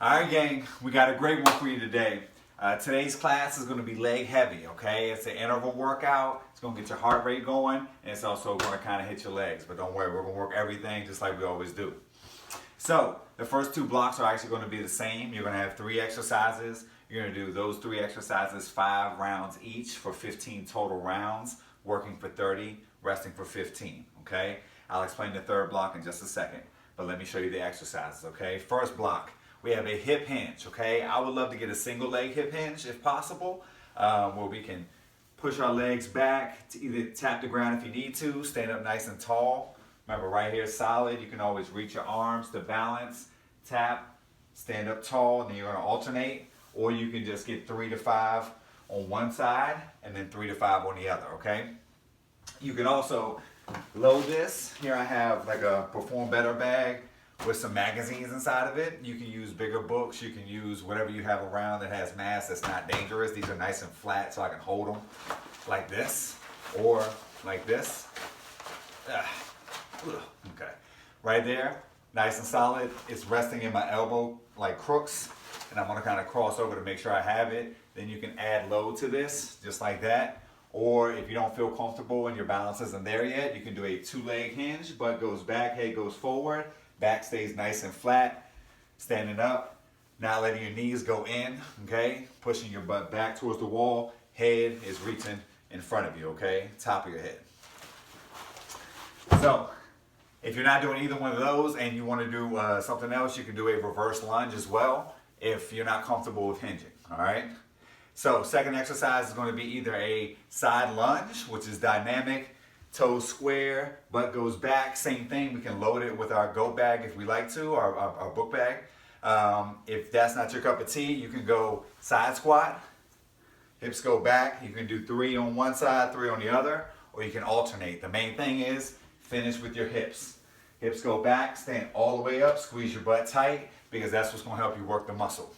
All right, gang, we got a great one for you today. Today's class is going to be leg heavy, okay? It's an interval workout. It's going to get your heart rate going, and it's also going to kind of hit your legs. But don't worry, we're going to work everything just like we always do. So the first two blocks are actually going to be the same. You're going to have 3 exercises. You're going to do those 3 exercises 5 rounds each for 15 total rounds, working for 30, resting for 15, okay? I'll explain the third block in just a second, but let me show you the exercises, okay? First block. We have a hip hinge, okay? I would love to get a single leg hip hinge if possible, where we can push our legs back to either tap the ground if you need to, stand up nice and tall. Remember, right here is solid. You can always reach your arms to balance, tap, stand up tall, and then you're gonna alternate. Or you can just get 3 to 5 on one side and then 3 to 5 on the other, okay? You can also load this. Here I have like a Perform Better bag with some magazines inside of it. You can use bigger books. You can use whatever you have around that has mass that's not dangerous. These are nice and flat so I can hold them like this or like this. Okay, right there, nice and solid. It's resting in my elbow like crooks, and I'm gonna kind of cross over to make sure I have it. Then you can add load to this just like that. Or if you don't feel comfortable and your balance isn't there yet, you can do a 2-leg hinge. Butt goes back, head goes forward. Back stays nice and flat, standing up, not letting your knees go in, okay? Pushing your butt back towards the wall, head is reaching in front of you, okay? Top of your head. So, if you're not doing either one of those and you want to do something else, you can do a reverse lunge as well if you're not comfortable with hinging, all right? So, second exercise is going to be either a side lunge, which is dynamic, toes square, butt goes back, same thing. We can load it with our Goatbag if we like to, our book bag. If that's not your cup of tea, you can go side squat, hips go back. You can do 3 on one side, 3 on the other, or you can alternate. The main thing is finish with your hips. Hips go back, stand all the way up, squeeze your butt tight, because that's what's gonna help you work the muscle.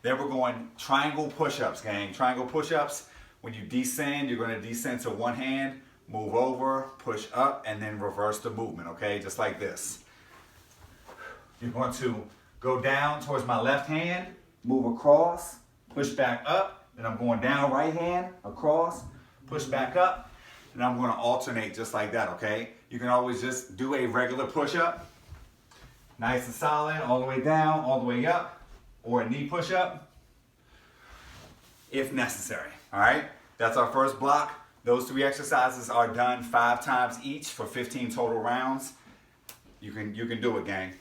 Then we're going triangle push-ups, gang. Triangle push-ups, when you descend, you're gonna descend to one hand, move over, push up, and then reverse the movement, okay? Just like this. You're going to go down towards my left hand, move across, push back up, then I'm going down right hand, across, push back up, and I'm gonna alternate just like that, okay? You can always just do a regular push-up, nice and solid, all the way down, all the way up, or a knee push-up, if necessary, all right? That's our first block. Those 3 exercises are done 5 times each for 15 total rounds. You can do it, gang.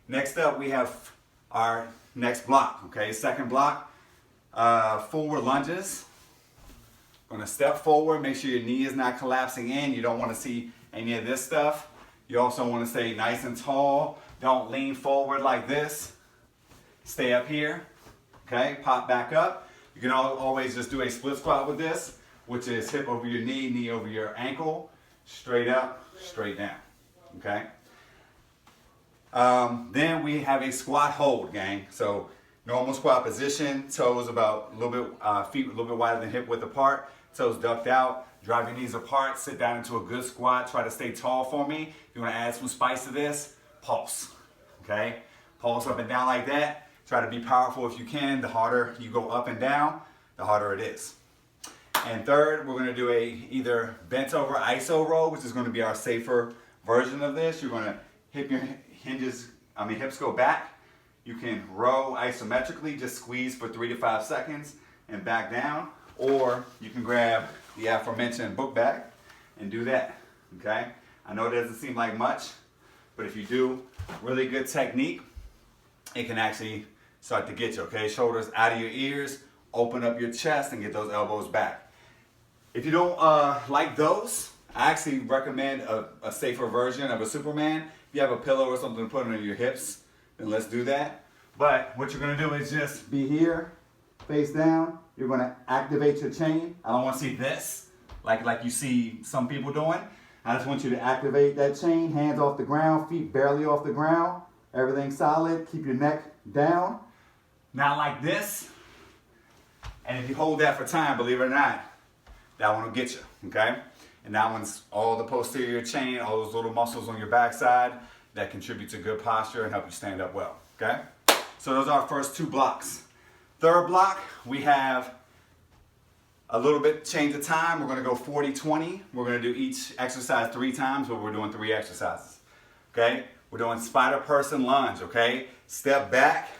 Next up, we have our next block, okay? Second block, forward lunges. Gonna step forward, make sure your knee is not collapsing in. You don't wanna see any of this stuff. You also wanna stay nice and tall. Don't lean forward like this. Stay up here, okay? Pop back up. You can always just do a split squat with this, which is hip over your knee, knee over your ankle, straight up, straight down, okay? Then we have a squat hold, gang. So normal squat position, toes about a little bit, feet a little bit wider than hip width apart, toes ducked out, drive your knees apart, sit down into a good squat, try to stay tall for me. If you wanna add some spice to this, pulse, okay? Pulse up and down like that. Try to be powerful if you can. The harder you go up and down, the harder it is. And third, we're gonna do either bent over iso row, which is gonna be our safer version of this. You're gonna hip your hips go back. You can row isometrically, just squeeze for 3 to 5 seconds and back down. Or you can grab the aforementioned book bag and do that, okay? I know it doesn't seem like much, but if you do really good technique, it can actually start to get you, okay? Shoulders out of your ears, open up your chest and get those elbows back. If you don't like those, I actually recommend a safer version of a Superman. If you have a pillow or something to put under your hips, then let's do that. But what you're gonna do is just be here, face down. You're gonna activate your chain. I don't wanna see this, like you see some people doing. I just want you to activate that chain, hands off the ground, feet barely off the ground. Everything solid, keep your neck down. Not like this. And if you hold that for time, believe it or not, that one will get you, okay? And that one's all the posterior chain, all those little muscles on your backside that contribute to good posture and help you stand up well, okay? So those are our first 2 blocks. Third block, we have a little bit change of time. We're going to go 40-20. We're going to do each exercise 3 times, but we're doing 3 exercises. Okay? We're doing spider person lunge, okay? Step back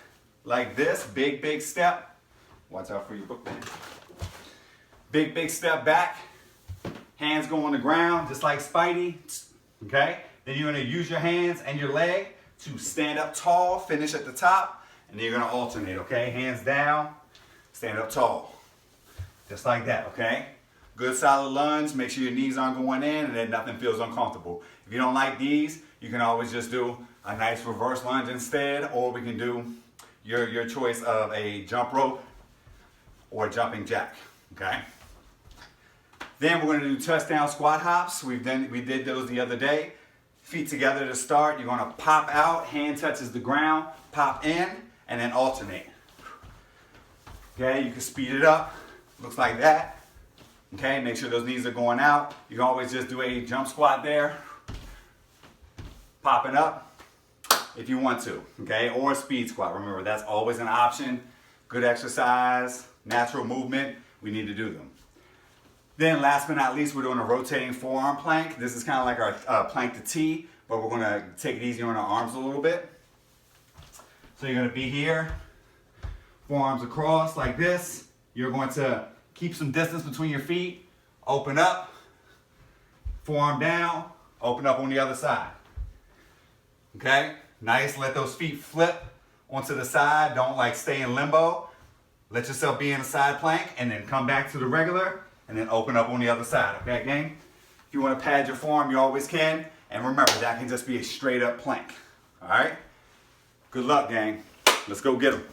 like this, big step. Watch out for your book bag. Big step back. Hands go on the ground, just like Spidey, okay? Then you're gonna use your hands and your leg to stand up tall, finish at the top, and then you're gonna alternate, okay? Hands down, stand up tall. Just like that, okay? Good solid lunge, make sure your knees aren't going in and then nothing feels uncomfortable. If you don't like these, you can always just do a nice reverse lunge instead, or we can do your choice of a jump rope or jumping jack, okay? Then we're gonna do touchdown squat hops. We did those the other day. Feet together to start. You're gonna pop out, hand touches the ground, pop in, and then alternate. Okay, you can speed it up. Looks like that. Okay, make sure those knees are going out. You can always just do a jump squat there. Popping up if you want to, okay? Or a speed squat. Remember, that's always an option. Good exercise, natural movement. We need to do them. Then last but not least, we're doing a rotating forearm plank. This is kind of like our plank to T, but we're gonna take it easy on our arms a little bit. So you're gonna be here, forearms across like this. You're going to keep some distance between your feet, open up, forearm down, open up on the other side. Okay, nice, let those feet flip onto the side. Don't like stay in limbo. Let yourself be in a side plank and then come back to the regular and then open up on the other side, okay, gang? If you want to pad your forearm, you always can. And remember, that can just be a straight up plank, all right? Good luck, gang. Let's go get them.